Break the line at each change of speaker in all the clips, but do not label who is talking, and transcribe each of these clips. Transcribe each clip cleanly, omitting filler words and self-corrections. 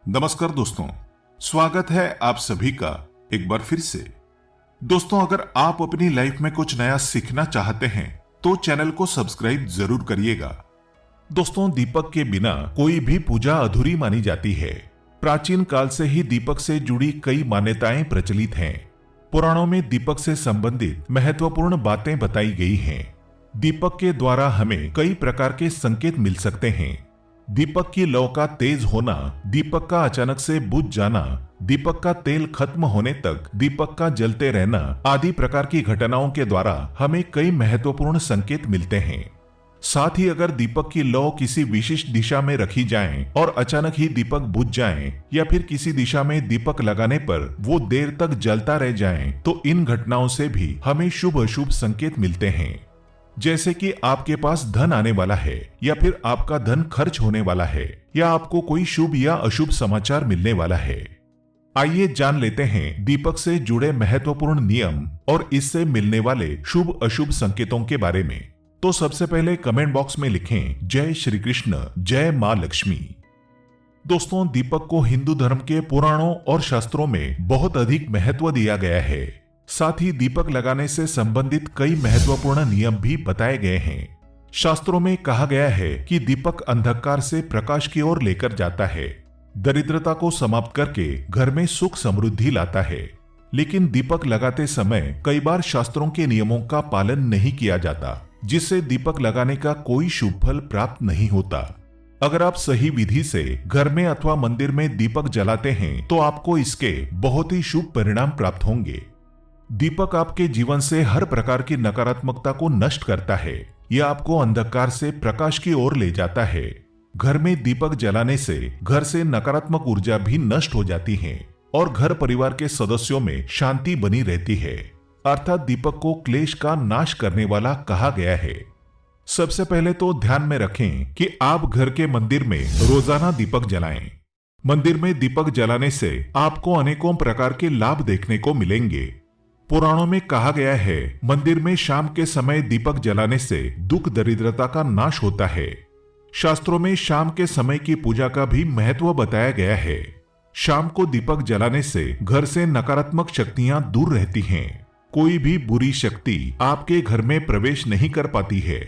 नमस्कार दोस्तों, स्वागत है आप सभी का एक बार फिर से। दोस्तों, अगर आप अपनी लाइफ में कुछ नया सीखना चाहते हैं तो चैनल को सब्सक्राइब जरूर करिएगा। दोस्तों, दीपक के बिना कोई भी पूजा अधूरी मानी जाती है। प्राचीन काल से ही दीपक से जुड़ी कई मान्यताएं प्रचलित हैं। पुराणों में दीपक से संबंधित महत्वपूर्ण बातें बताई गई हैं। दीपक के द्वारा हमें कई प्रकार के संकेत मिल सकते हैं। दीपक की लौ का तेज होना, दीपक का अचानक से बुझ जाना, दीपक का तेल खत्म होने तक दीपक का जलते रहना आदि प्रकार की घटनाओं के द्वारा हमें कई महत्वपूर्ण संकेत मिलते हैं। साथ ही अगर दीपक की लौ किसी विशिष्ट दिशा में रखी जाए और अचानक ही दीपक बुझ जाए या फिर किसी दिशा में दीपक लगाने पर वो देर तक जलता रह जाए तो इन घटनाओं से भी हमें शुभ अशुभ संकेत मिलते हैं। जैसे कि आपके पास धन आने वाला है या फिर आपका धन खर्च होने वाला है या आपको कोई शुभ या अशुभ समाचार मिलने वाला है। आइए जान लेते हैं दीपक से जुड़े महत्वपूर्ण नियम और इससे मिलने वाले शुभ अशुभ संकेतों के बारे में। तो सबसे पहले कमेंट बॉक्स में लिखें जय श्री कृष्ण, जय मां लक्ष्मी। दोस्तों, दीपक को हिंदू धर्म के पुराणों और शास्त्रों में बहुत अधिक महत्व दिया गया है। साथ ही दीपक लगाने से संबंधित कई महत्वपूर्ण नियम भी बताए गए हैं। शास्त्रों में कहा गया है कि दीपक अंधकार से प्रकाश की ओर लेकर जाता है, दरिद्रता को समाप्त करके घर में सुख समृद्धि लाता है। लेकिन दीपक लगाते समय कई बार शास्त्रों के नियमों का पालन नहीं किया जाता, जिससे दीपक लगाने का कोई शुभ फल प्राप्त नहीं होता। अगर आप सही विधि से घर में अथवा मंदिर में दीपक जलाते हैं तो आपको इसके बहुत ही शुभ परिणाम प्राप्त होंगे। दीपक आपके जीवन से हर प्रकार की नकारात्मकता को नष्ट करता है। यह आपको अंधकार से प्रकाश की ओर ले जाता है। घर में दीपक जलाने से घर से नकारात्मक ऊर्जा भी नष्ट हो जाती है और घर परिवार के सदस्यों में शांति बनी रहती है। अर्थात दीपक को क्लेश का नाश करने वाला कहा गया है। सबसे पहले तो ध्यान में रखें कि आप घर के मंदिर में रोजाना दीपक जलाएं। मंदिर में दीपक जलाने से आपको अनेकों प्रकार के लाभ देखने को मिलेंगे। पुराणों में कहा गया है, मंदिर में शाम के समय दीपक जलाने से दुख दरिद्रता का नाश होता है। शास्त्रों में शाम के समय की पूजा का भी महत्व बताया गया है। शाम को दीपक जलाने से घर से नकारात्मक शक्तियां दूर रहती हैं। कोई भी बुरी शक्ति आपके घर में प्रवेश नहीं कर पाती है।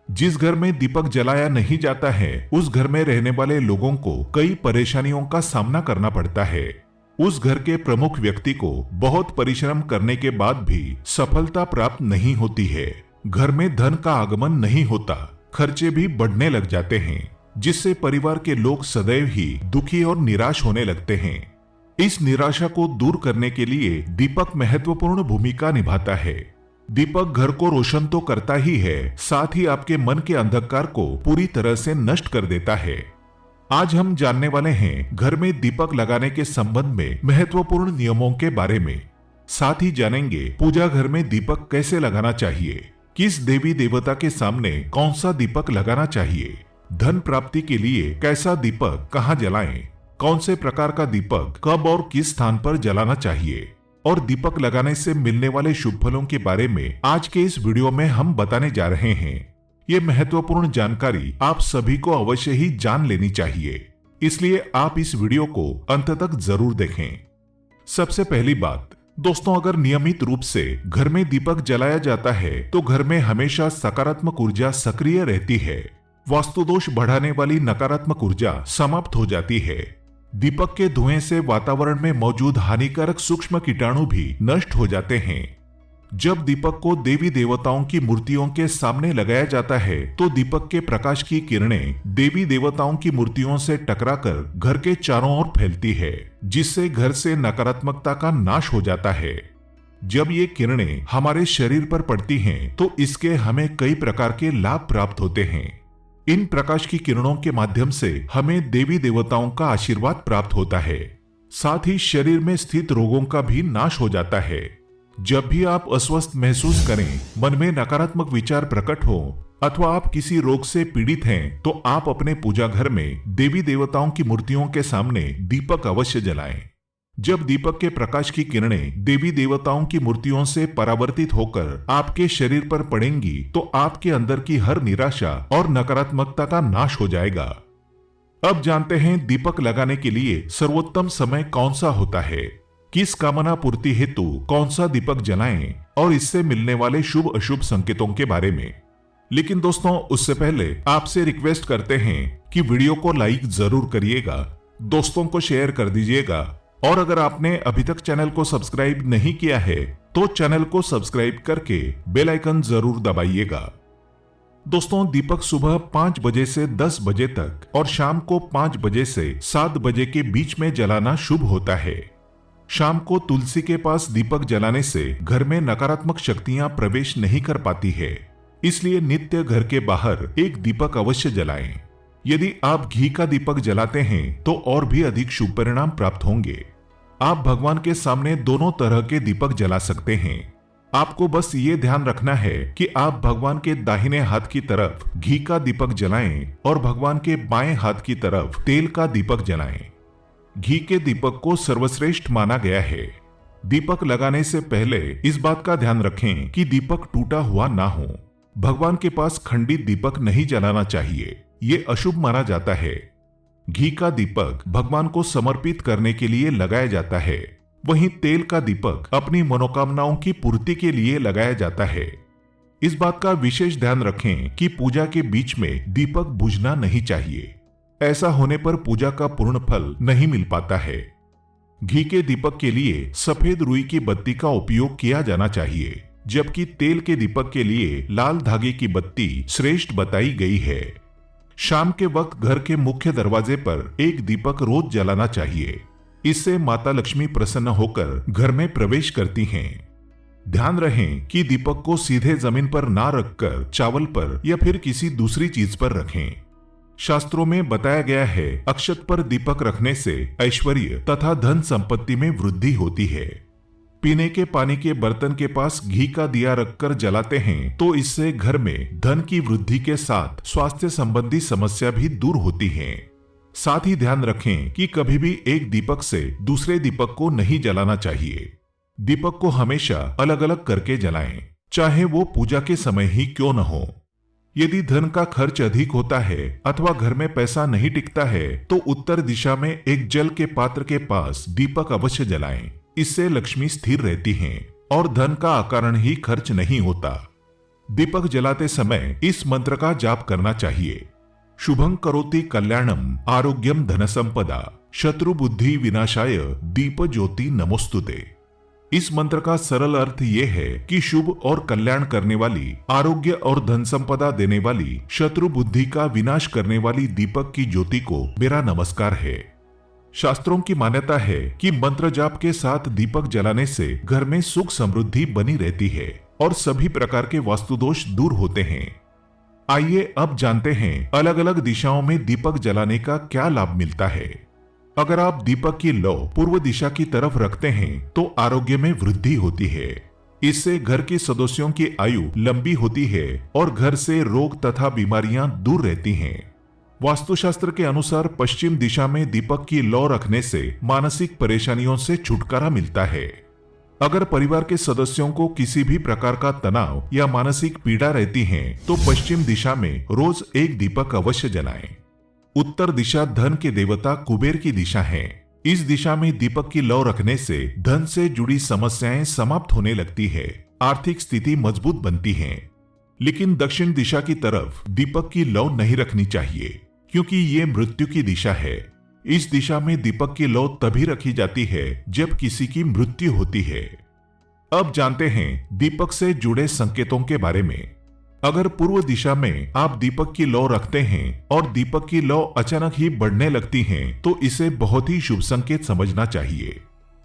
जिस घर में दीपक जलाया नहीं जाता है उस घर में रहने वाले लोगों को कई परेशानियों का सामना करना पड़ता है। उस घर के प्रमुख व्यक्ति को बहुत परिश्रम करने के बाद भी सफलता प्राप्त नहीं होती है। घर में धन का आगमन नहीं होता, खर्चे भी बढ़ने लग जाते हैं, जिससे परिवार के लोग सदैव ही दुखी और निराश होने लगते हैं। इस निराशा को दूर करने के लिए दीपक महत्वपूर्ण भूमिका निभाता है। दीपक घर को रोशन तो करता ही है, साथ ही आपके मन के अंधकार को पूरी तरह से नष्ट कर देता है। आज हम जानने वाले हैं घर में दीपक लगाने के संबंध में महत्वपूर्ण नियमों के बारे में। साथ ही जानेंगे पूजा घर में दीपक कैसे लगाना चाहिए, किस देवी देवता के सामने कौन सा दीपक लगाना चाहिए, धन प्राप्ति के लिए कैसा दीपक कहाँ जलाएं, कौन से प्रकार का दीपक कब और किस स्थान पर जलाना चाहिए और दीपक लगाने से मिलने वाले शुभ फलों के बारे में आज के इस वीडियो में हम बताने जा रहे हैं। ये महत्वपूर्ण जानकारी आप सभी को अवश्य ही जान लेनी चाहिए, इसलिए आप इस वीडियो को अंत तक जरूर देखें। सबसे पहली बात दोस्तों, अगर नियमित रूप से घर में दीपक जलाया जाता है तो घर में हमेशा सकारात्मक ऊर्जा सक्रिय रहती है। वास्तु दोष बढ़ाने वाली नकारात्मक ऊर्जा समाप्त हो जाती है। दीपक के धुएं से वातावरण में मौजूद हानिकारक सूक्ष्म कीटाणु भी नष्ट हो जाते हैं। जब दीपक को देवी देवताओं की मूर्तियों के सामने लगाया जाता है तो दीपक के प्रकाश की किरणें देवी देवताओं की मूर्तियों से टकराकर घर के चारों ओर फैलती है, जिससे घर से नकारात्मकता का नाश हो जाता है। जब ये किरणें हमारे शरीर पर पड़ती हैं तो इसके हमें कई प्रकार के लाभ प्राप्त होते हैं। इन प्रकाश की किरणों के माध्यम से हमें देवी देवताओं का आशीर्वाद प्राप्त होता है। साथ ही शरीर में स्थित रोगों का भी नाश हो जाता है। जब भी आप अस्वस्थ महसूस करें, मन में नकारात्मक विचार प्रकट हो अथवा आप किसी रोग से पीड़ित हैं, तो आप अपने पूजा घर में देवी देवताओं की मूर्तियों के सामने दीपक अवश्य जलाएं। जब दीपक के प्रकाश की किरणें देवी देवताओं की मूर्तियों से परावर्तित होकर आपके शरीर पर पड़ेंगी तो आपके अंदर की हर निराशा और नकारात्मकता का नाश हो जाएगा। अब जानते हैं दीपक लगाने के लिए सर्वोत्तम समय कौन सा होता है, किस कामना पूर्ति हेतु कौन सा दीपक जलाएं और इससे मिलने वाले शुभ अशुभ संकेतों के बारे में। लेकिन दोस्तों, उससे पहले आपसे रिक्वेस्ट करते हैं कि वीडियो को लाइक जरूर करिएगा, दोस्तों को शेयर कर दीजिएगा और अगर आपने अभी तक चैनल को सब्सक्राइब नहीं किया है तो चैनल को सब्सक्राइब करके बेल आइकन जरूर दबाइएगा। दोस्तों, दीपक सुबह 5 बजे से 10 बजे तक और शाम को 5 बजे से 7 बजे के बीच में जलाना शुभ होता है। शाम को तुलसी के पास दीपक जलाने से घर में नकारात्मक शक्तियां प्रवेश नहीं कर पाती है, इसलिए नित्य घर के बाहर एक दीपक अवश्य जलाएं। यदि आप घी का दीपक जलाते हैं तो और भी अधिक शुभ परिणाम प्राप्त होंगे। आप भगवान के सामने दोनों तरह के दीपक जला सकते हैं। आपको बस ये ध्यान रखना है कि आप भगवान के दाहिने हाथ की तरफ घी का दीपक जलाएं और भगवान के बाएं हाथ की तरफ तेल का दीपक जलाएं। घी के दीपक को सर्वश्रेष्ठ माना गया है। दीपक लगाने से पहले इस बात का ध्यान रखें कि दीपक टूटा हुआ ना हो। भगवान के पास खंडित दीपक नहीं जलाना चाहिए, ये अशुभ माना जाता है। घी का दीपक भगवान को समर्पित करने के लिए लगाया जाता है, वहीं तेल का दीपक अपनी मनोकामनाओं की पूर्ति के लिए लगाया जाता है। इस बात का विशेष ध्यान रखें कि पूजा के बीच में दीपक बुझना नहीं चाहिए, ऐसा होने पर पूजा का पूर्ण फल नहीं मिल पाता है। घी के दीपक के लिए सफेद रुई की बत्ती का उपयोग किया जाना चाहिए, जबकि तेल के दीपक के लिए लाल धागे की बत्ती श्रेष्ठ बताई गई है। शाम के वक्त घर के मुख्य दरवाजे पर एक दीपक रोज जलाना चाहिए, इससे माता लक्ष्मी प्रसन्न होकर घर में प्रवेश करती हैं। ध्यान रहे कि दीपक को सीधे जमीन पर ना रखकर चावल पर या फिर किसी दूसरी चीज पर रखें। शास्त्रों में बताया गया है, अक्षत पर दीपक रखने से ऐश्वर्य तथा धन संपत्ति में वृद्धि होती है। पीने के पानी के बर्तन के पास घी का दिया रखकर जलाते हैं तो इससे घर में धन की वृद्धि के साथ स्वास्थ्य संबंधी समस्या भी दूर होती है। साथ ही ध्यान रखें कि कभी भी एक दीपक से दूसरे दीपक को नहीं जलाना चाहिए। दीपक को हमेशा अलग अलग करके जलाएं, चाहे वो पूजा के समय ही क्यों न हो। यदि धन का खर्च अधिक होता है अथवा घर में पैसा नहीं टिकता है तो उत्तर दिशा में एक जल के पात्र के पास दीपक अवश्य जलाएं। इससे लक्ष्मी स्थिर रहती हैं और धन का अकारण ही खर्च नहीं होता। दीपक जलाते समय इस मंत्र का जाप करना चाहिए। शुभं करोति कल्याणम आरोग्यम धन संपदा शत्रु बुद्धि विनाशाय दीप ज्योति नमोस्तुते। इस मंत्र का सरल अर्थ ये है कि शुभ और कल्याण करने वाली, आरोग्य और धन संपदा देने वाली, शत्रु बुद्धि का विनाश करने वाली दीपक की ज्योति को मेरा नमस्कार है। शास्त्रों की मान्यता है कि मंत्र जाप के साथ दीपक जलाने से घर में सुख समृद्धि बनी रहती है और सभी प्रकार के वास्तु दोष दूर होते हैं। आइए अब जानते हैं अलग अलग दिशाओं में दीपक जलाने का क्या लाभ मिलता है। अगर आप दीपक की लौ पूर्व दिशा की तरफ रखते हैं तो आरोग्य में वृद्धि होती है। इससे घर के सदस्यों की आयु लंबी होती है और घर से रोग तथा बीमारियां दूर रहती हैं। वास्तुशास्त्र के अनुसार पश्चिम दिशा में दीपक की लौ रखने से मानसिक परेशानियों से छुटकारा मिलता है। अगर परिवार के सदस्यों को किसी भी प्रकार का तनाव या मानसिक पीड़ा रहती है तो पश्चिम दिशा में रोज एक दीपक अवश्य जलाएं। उत्तर दिशा धन के देवता कुबेर की दिशा है। इस दिशा में दीपक की लौ रखने से धन से जुड़ी समस्याएं समाप्त होने लगती है, आर्थिक स्थिति मजबूत बनती है। लेकिन दक्षिण दिशा की तरफ दीपक की लौ नहीं रखनी चाहिए, क्योंकि ये मृत्यु की दिशा है। इस दिशा में दीपक की लौ तभी रखी जाती है जब किसी की मृत्यु होती है। अब जानते हैं दीपक से जुड़े संकेतों के बारे में। अगर पूर्व दिशा में आप दीपक की लौ रखते हैं और दीपक की लौ अचानक ही बढ़ने लगती है तो इसे बहुत ही शुभ संकेत समझना चाहिए।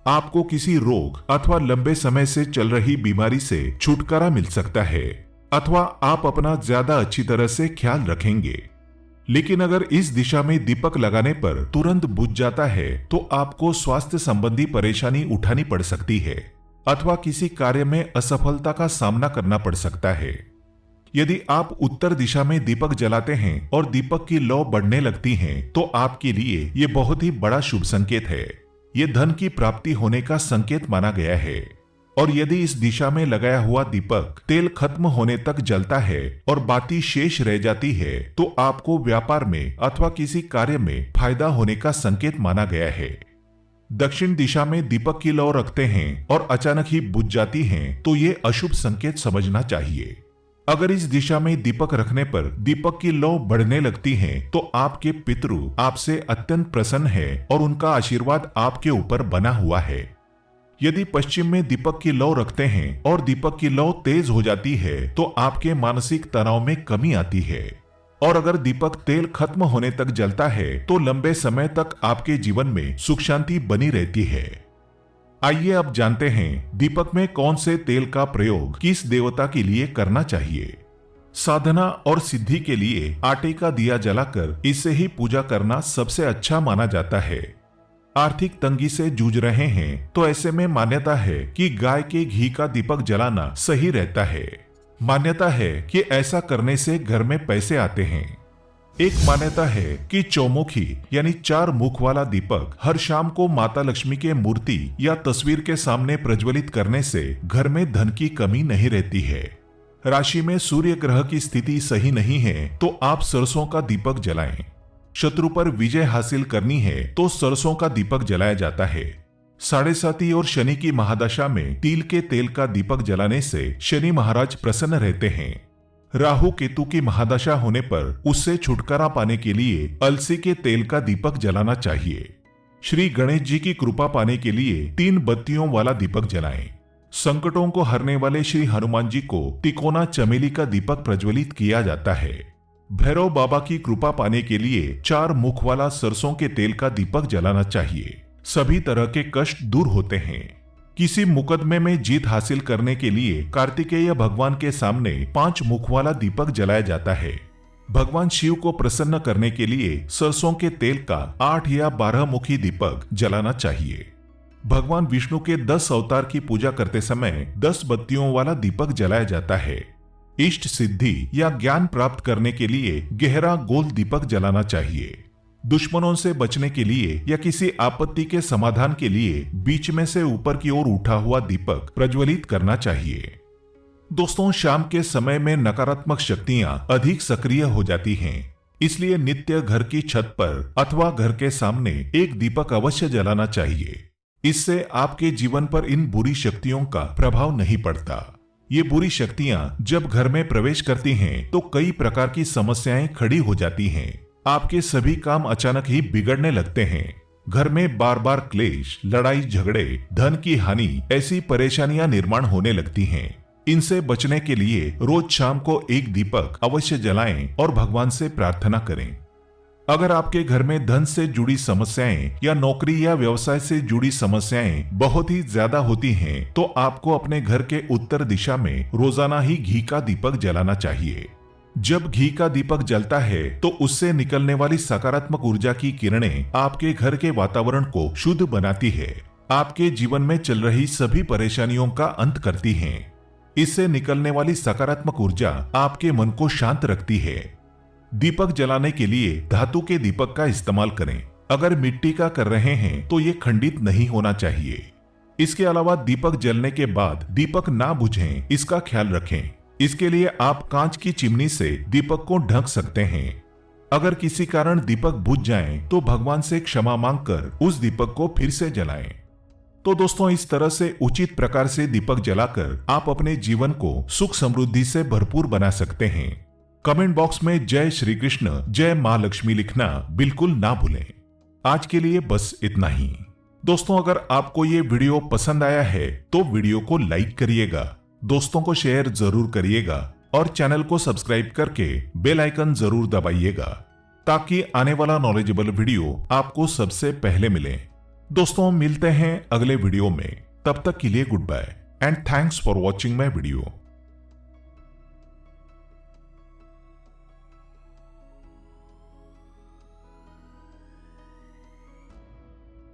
आपको किसी रोग अथवा लंबे समय से चल रही बीमारी से छुटकारा मिल सकता है अथवा आप अपना ज्यादा अच्छी तरह से ख्याल रखेंगे। लेकिन अगर इस दिशा में दीपक लगाने पर तुरंत बुझ जाता है तो आपको स्वास्थ्य संबंधी परेशानी उठानी पड़ सकती है अथवा किसी कार्य में असफलता का सामना करना पड़ सकता है। यदि आप उत्तर दिशा में दीपक जलाते हैं और दीपक की लौ बढ़ने लगती है तो आपके लिए ये बहुत ही बड़ा शुभ संकेत है। ये धन की प्राप्ति होने का संकेत माना गया है। और यदि इस दिशा में लगाया हुआ दीपक तेल खत्म होने तक जलता है और बाती शेष रह जाती है तो आपको व्यापार में अथवा किसी कार्य में फायदा होने का संकेत माना गया है। दक्षिण दिशा में दीपक की लौ रखते हैं और अचानक ही बुझ जाती हैं तो ये अशुभ संकेत समझना चाहिए। अगर इस दिशा में दीपक रखने पर दीपक की लौ बढ़ने लगती है तो आपके पितृ आपसे अत्यंत प्रसन्न है और उनका आशीर्वाद आपके ऊपर बना हुआ है। यदि पश्चिम में दीपक की लौ रखते हैं और दीपक की लौ तेज हो जाती है तो आपके मानसिक तनाव में कमी आती है। और अगर दीपक तेल खत्म होने तक जलता है तो लंबे समय तक आपके जीवन में सुख शांति बनी रहती है। आइए अब जानते हैं दीपक में कौन से तेल का प्रयोग किस देवता के लिए करना चाहिए। साधना और सिद्धि के लिए आटे का दिया जलाकर इससे ही पूजा करना सबसे अच्छा माना जाता है। आर्थिक तंगी से जूझ रहे हैं तो ऐसे में मान्यता है कि गाय के घी का दीपक जलाना सही रहता है। मान्यता है कि ऐसा करने से घर में पैसे आते हैं। एक मान्यता है कि चौमुखी यानी 4 मुख वाला दीपक हर शाम को माता लक्ष्मी के मूर्ति या तस्वीर के सामने प्रज्वलित करने से घर में धन की कमी नहीं रहती है। राशि में सूर्य ग्रह की स्थिति सही नहीं है तो आप सरसों का दीपक जलाएं। शत्रु पर विजय हासिल करनी है तो सरसों का दीपक जलाया जाता है। 7.5 और शनि की महादशा में तिल के तेल का दीपक जलाने से शनि महाराज प्रसन्न रहते हैं। राहु केतु की महादशा होने पर उससे छुटकारा पाने के लिए अलसी के तेल का दीपक जलाना चाहिए। श्री गणेश जी की कृपा पाने के लिए 3 बत्तियों वाला दीपक जलाएं। संकटों को हरने वाले श्री हनुमान जी को तिकोना चमेली का दीपक प्रज्वलित किया जाता है। भैरव बाबा की कृपा पाने के लिए 4 मुख वाला सरसों के तेल का दीपक जलाना चाहिए। सभी तरह के कष्ट दूर होते हैं। किसी मुकदमे में जीत हासिल करने के लिए कार्तिकेय भगवान के सामने 5 मुख वाला दीपक जलाया जाता है। भगवान शिव को प्रसन्न करने के लिए सरसों के तेल का 8 या 12 मुखी दीपक जलाना चाहिए। भगवान विष्णु के 10 अवतार की पूजा करते समय 10 बत्तियों वाला दीपक जलाया जाता है। इष्ट सिद्धि या ज्ञान प्राप्त करने के लिए गहरा गोल दीपक जलाना चाहिए। दुश्मनों से बचने के लिए या किसी आपत्ति के समाधान के लिए बीच में से ऊपर की ओर उठा हुआ दीपक प्रज्वलित करना चाहिए। दोस्तों, शाम के समय में नकारात्मक शक्तियां अधिक सक्रिय हो जाती हैं, इसलिए नित्य घर की छत पर अथवा घर के सामने एक दीपक अवश्य जलाना चाहिए। इससे आपके जीवन पर इन बुरी शक्तियों का प्रभाव नहीं पड़ता। ये बुरी शक्तियां जब घर में प्रवेश करती हैं तो कई प्रकार की समस्याएं खड़ी हो जाती हैं। आपके सभी काम अचानक ही बिगड़ने लगते हैं। घर में बार बार क्लेश, लड़ाई झगड़े, धन की हानि ऐसी परेशानियां निर्माण होने लगती हैं। इनसे बचने के लिए रोज शाम को एक दीपक अवश्य जलाएं और भगवान से प्रार्थना करें। अगर आपके घर में धन से जुड़ी समस्याएं या नौकरी या व्यवसाय से जुड़ी समस्याएं बहुत ही ज्यादा होती हैं, तो आपको अपने घर के उत्तर दिशा में रोजाना ही घी का दीपक जलाना चाहिए। जब घी का दीपक जलता है तो उससे निकलने वाली सकारात्मक ऊर्जा की किरणें आपके घर के वातावरण को शुद्ध बनाती है, आपके जीवन में चल रही सभी परेशानियों का अंत करती हैं। इससे निकलने वाली सकारात्मक ऊर्जा आपके मन को शांत रखती है। दीपक जलाने के लिए धातु के दीपक का इस्तेमाल करें। अगर मिट्टी का कर रहे हैं तो ये खंडित नहीं होना चाहिए। इसके अलावा दीपक जलने के बाद दीपक ना बुझें, इसका ख्याल रखें। इसके लिए आप कांच की चिमनी से दीपक को ढक सकते हैं। अगर किसी कारण दीपक बुझ जाएं, तो भगवान से क्षमा मांगकर उस दीपक को फिर से जलाएं। तो दोस्तों, इस तरह से उचित प्रकार से दीपक जलाकर आप अपने जीवन को सुख समृद्धि से भरपूर बना सकते हैं। कमेंट बॉक्स में जय श्री कृष्ण, जय मां लक्ष्मी लिखना बिल्कुल ना भूलें। आज के लिए बस इतना ही। दोस्तों, अगर आपको ये वीडियो पसंद आया है तो वीडियो को लाइक करिएगा, दोस्तों को शेयर जरूर करिएगा और चैनल को सब्सक्राइब करके बेल आइकन जरूर दबाइएगा ताकि आने वाला नॉलेजेबल वीडियो आपको सबसे पहले मिले। दोस्तों, मिलते हैं अगले वीडियो में। तब तक के लिए good bye and thanks for watching my video.